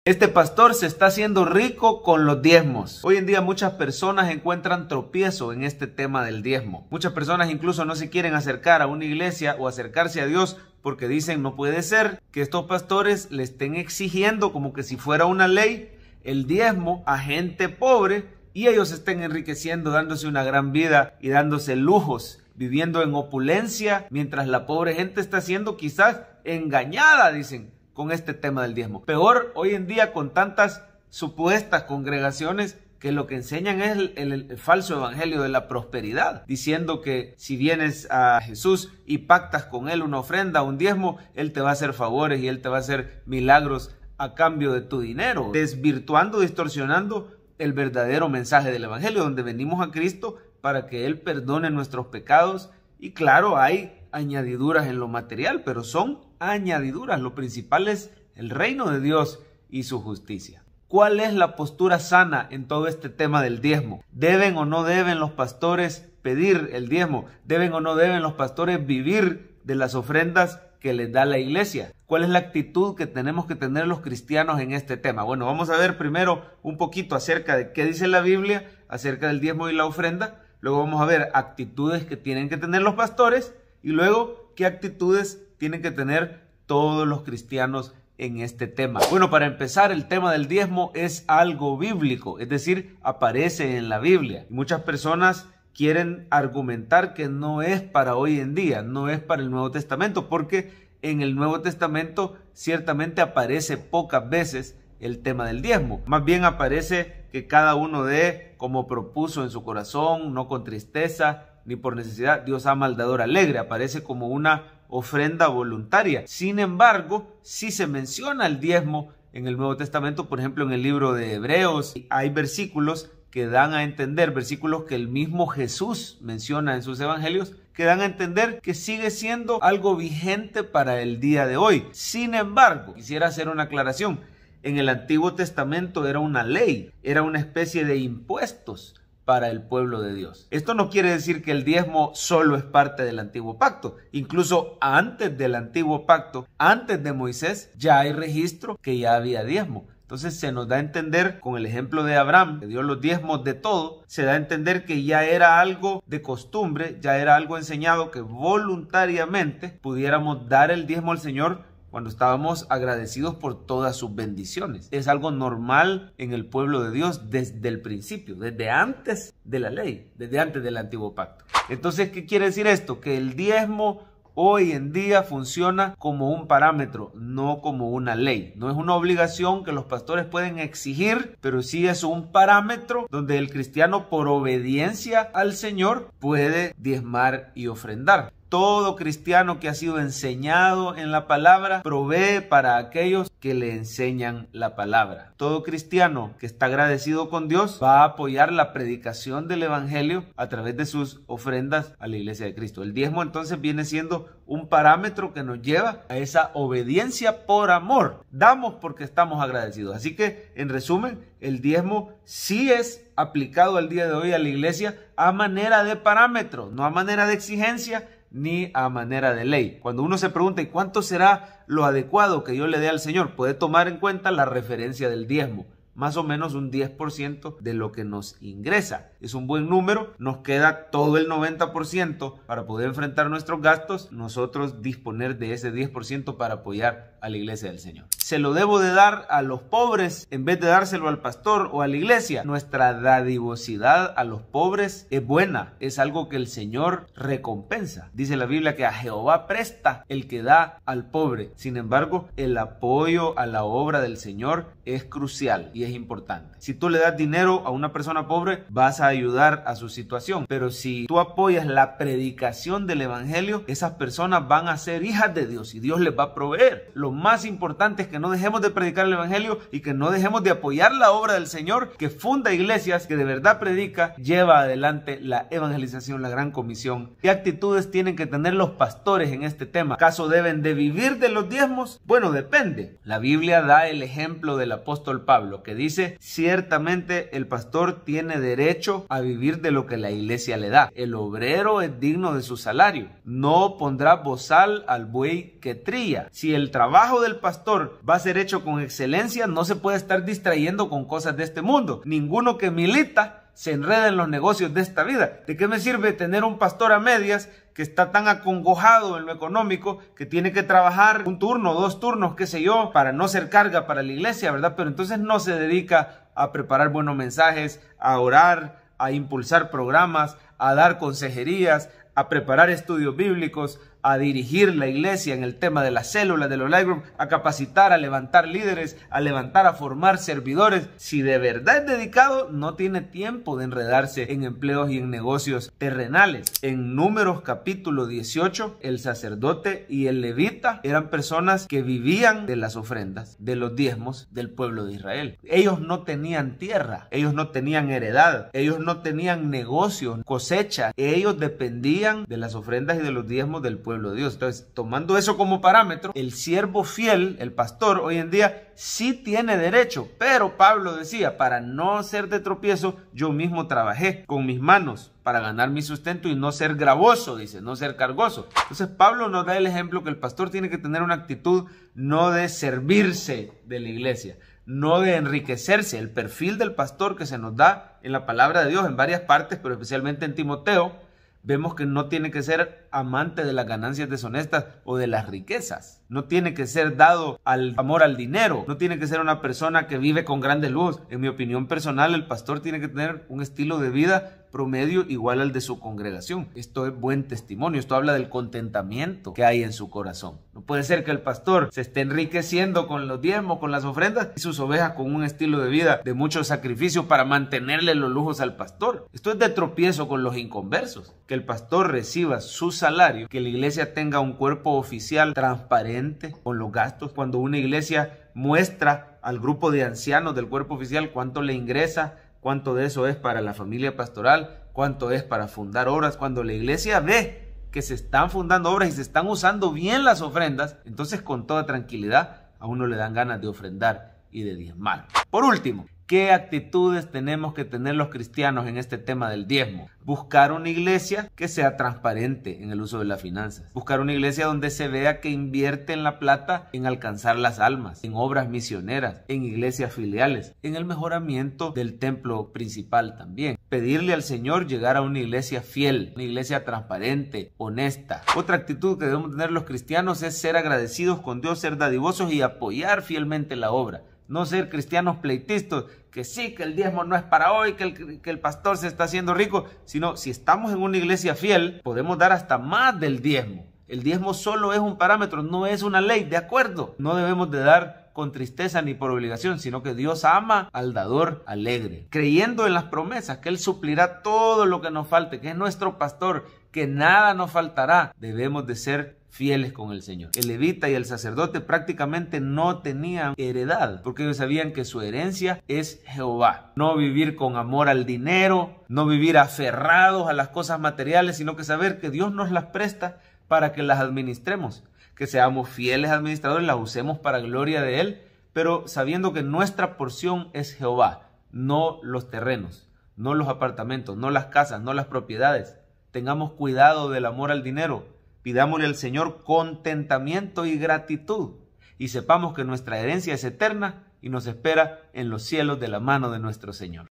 Este pastor se está haciendo rico con los diezmos. Hoy en día muchas personas encuentran tropiezo en este tema del diezmo. Muchas personas incluso no se quieren acercar a una iglesia o acercarse a Dios porque dicen no puede ser que estos pastores le estén exigiendo como que si fuera una ley el diezmo a gente pobre y ellos estén enriqueciendo, dándose una gran vida y dándose lujos, viviendo en opulencia, mientras la pobre gente está siendo quizás engañada, dicen, con este tema del diezmo. Peor hoy en día con tantas supuestas congregaciones que lo que enseñan es el falso evangelio de la prosperidad, diciendo que si vienes a Jesús y pactas con Él una ofrenda, un diezmo, Él te va a hacer favores y Él te va a hacer milagros a cambio de tu dinero, desvirtuando, distorsionando el verdadero mensaje del evangelio, donde venimos a Cristo para que Él perdone nuestros pecados. Y claro, hay añadiduras en lo material, pero son añadiduras. Lo principal es el reino de Dios y su justicia. ¿Cuál es la postura sana en todo este tema del diezmo? ¿Deben o no deben los pastores pedir el diezmo? ¿Deben o no deben los pastores vivir de las ofrendas que les da la iglesia? ¿Cuál es la actitud que tenemos que tener los cristianos en este tema? Bueno, vamos a ver primero un poquito acerca de qué dice la Biblia acerca del diezmo y la ofrenda. Luego vamos a ver actitudes que tienen que tener los pastores y luego qué actitudes tienen que tener todos los cristianos en este tema. Bueno, para empezar, el tema del diezmo es algo bíblico, es decir, aparece en la Biblia. Y muchas personas quieren argumentar que no es para hoy en día, no es para el Nuevo Testamento, porque en el Nuevo Testamento ciertamente aparece pocas veces el tema del diezmo. Más bien aparece que cada uno dé como propuso en su corazón, no con tristeza ni por necesidad. Dios ama al dador alegre, aparece como una ofrenda voluntaria. Sin embargo, sí se menciona el diezmo en el Nuevo Testamento, por ejemplo en el libro de Hebreos. Hay versículos que dan a entender, versículos que el mismo Jesús menciona en sus evangelios, que dan a entender que sigue siendo algo vigente para el día de hoy. Sin embargo, quisiera hacer una aclaración. En el Antiguo Testamento era una ley, era una especie de impuestos para el pueblo de Dios. Esto no quiere decir que el diezmo solo es parte del Antiguo Pacto. Incluso antes del Antiguo Pacto, antes de Moisés, ya hay registro que ya había diezmo. Entonces se nos da a entender con el ejemplo de Abraham, que dio los diezmos de todo, se da a entender que ya era algo de costumbre, ya era algo enseñado que voluntariamente pudiéramos dar el diezmo al Señor cuando estábamos agradecidos por todas sus bendiciones. Es algo normal en el pueblo de Dios desde el principio, desde antes de la ley, desde antes del Antiguo Pacto. Entonces, ¿qué quiere decir esto? Que el diezmo hoy en día funciona como un parámetro, no como una ley. No es una obligación que los pastores pueden exigir, pero sí es un parámetro donde el cristiano, por obediencia al Señor, puede diezmar y ofrendar. Todo cristiano que ha sido enseñado en la palabra provee para aquellos que le enseñan la palabra. Todo cristiano que está agradecido con Dios va a apoyar la predicación del evangelio a través de sus ofrendas a la iglesia de Cristo. El diezmo entonces viene siendo un parámetro que nos lleva a esa obediencia por amor. Damos porque estamos agradecidos. Así que, en resumen, el diezmo sí es aplicado al día de hoy a la iglesia a manera de parámetro, no a manera de exigencia ni a manera de ley. Cuando uno se pregunta ¿y cuánto será lo adecuado que yo le dé al Señor? Puede tomar en cuenta la referencia del diezmo. Más o menos un 10% de lo que nos ingresa. Es un buen número, nos queda todo el 90% para poder enfrentar nuestros gastos, nosotros disponer de ese 10% para apoyar a la iglesia del Señor. ¿Se lo debo de dar a los pobres en vez de dárselo al pastor o a la iglesia? Nuestra dadivosidad a los pobres es buena, es algo que el Señor recompensa. Dice la Biblia que a Jehová presta el que da al pobre. Sin embargo, el apoyo a la obra del Señor es crucial y es importante. Si tú le das dinero a una persona pobre, vas a ayudar a su situación. Pero si tú apoyas la predicación del evangelio, esas personas van a ser hijas de Dios y Dios les va a proveer. Lo más importante es que no dejemos de predicar el evangelio y que no dejemos de apoyar la obra del Señor, que funda iglesias, que de verdad predica, lleva adelante la evangelización, la gran comisión. ¿Qué actitudes tienen que tener los pastores en este tema? ¿Acaso deben de vivir de los diezmos? Bueno, depende. La Biblia da el ejemplo del apóstol Pablo, que dice: ciertamente el pastor tiene derecho a vivir de lo que la iglesia le da. El obrero es digno de su salario. No pondrá bozal al buey que trilla. Si el trabajo trabajo del pastor va a ser hecho con excelencia, no se puede estar distrayendo con cosas de este mundo. Ninguno que milita se enreda en los negocios de esta vida. ¿De qué me sirve tener un pastor a medias que está tan acongojado en lo económico que tiene que trabajar un turno, 2 turnos, qué sé yo, para no ser carga para la iglesia, ¿verdad? Pero entonces no se dedica a preparar buenos mensajes, a orar, a impulsar programas, a dar consejerías, a preparar estudios bíblicos, a dirigir la iglesia en el tema de las células, de los life groups, a capacitar, a levantar líderes, a formar servidores. Si de verdad es dedicado, no tiene tiempo de enredarse en empleos y en negocios terrenales. En Números capítulo 18, el sacerdote y el levita eran personas que vivían de las ofrendas, de los diezmos del pueblo de Israel. Ellos no tenían tierra, ellos no tenían heredad, ellos no tenían negocios, cosecha, ellos dependían de las ofrendas y de los diezmos del pueblo de Dios. Entonces, tomando eso como parámetro, el siervo fiel, el pastor, hoy en día sí tiene derecho, pero Pablo decía, para no ser de tropiezo, yo mismo trabajé con mis manos para ganar mi sustento y no ser gravoso, dice, no ser cargoso. Entonces Pablo nos da el ejemplo que el pastor tiene que tener una actitud no de servirse de la iglesia, no de enriquecerse. El perfil del pastor que se nos da en la palabra de Dios en varias partes, pero especialmente en Timoteo, vemos que no tiene que ser amante de las ganancias deshonestas o de las riquezas. No tiene que ser dado al amor al dinero. No tiene que ser una persona que vive con grandes lujos. En mi opinión personal, el pastor tiene que tener un estilo de vida promedio igual al de su congregación. Esto es buen testimonio. Esto habla del contentamiento que hay en su corazón. No puede ser que el pastor se esté enriqueciendo con los diezmos, con las ofrendas, y sus ovejas con un estilo de vida de mucho sacrificio para mantenerle los lujos al pastor. Esto es de tropiezo con los inconversos. Que el pastor reciba su salario, que la iglesia tenga un cuerpo oficial transparente con los gastos. Cuando una iglesia muestra al grupo de ancianos del cuerpo oficial cuánto le ingresa, cuánto de eso es para la familia pastoral, cuánto es para fundar obras. Cuando la iglesia ve que se están fundando obras y se están usando bien las ofrendas, entonces con toda tranquilidad a uno le dan ganas de ofrendar y de diezmar. Por último, ¿qué actitudes tenemos que tener los cristianos en este tema del diezmo? Buscar una iglesia que sea transparente en el uso de las finanzas. Buscar una iglesia donde se vea que invierte en la plata en alcanzar las almas, en obras misioneras, en iglesias filiales, en el mejoramiento del templo principal también. Pedirle al Señor llegar a una iglesia fiel, una iglesia transparente, honesta. Otra actitud que debemos tener los cristianos es ser agradecidos con Dios, ser dadivosos y apoyar fielmente la obra. No ser cristianos pleitistas, que sí, que el diezmo no es para hoy, que el pastor se está haciendo rico, sino si estamos en una iglesia fiel, podemos dar hasta más del diezmo. El diezmo solo es un parámetro, no es una ley, de acuerdo. No debemos de dar con tristeza ni por obligación, sino que Dios ama al dador alegre, creyendo en las promesas, que Él suplirá todo lo que nos falte, que es nuestro pastor, que nada nos faltará. Debemos de ser fieles con el Señor. El levita y el sacerdote prácticamente no tenían heredad, porque ellos sabían que su herencia es Jehová. No vivir con amor al dinero, no vivir aferrados a las cosas materiales, sino que saber que Dios nos las presta para que las administremos, que seamos fieles administradores, las usemos para gloria de Él, pero sabiendo que nuestra porción es Jehová, no los terrenos, no los apartamentos, no las casas, no las propiedades. Tengamos cuidado del amor al dinero. Pidámosle al Señor contentamiento y gratitud y sepamos que nuestra herencia es eterna y nos espera en los cielos de la mano de nuestro Señor.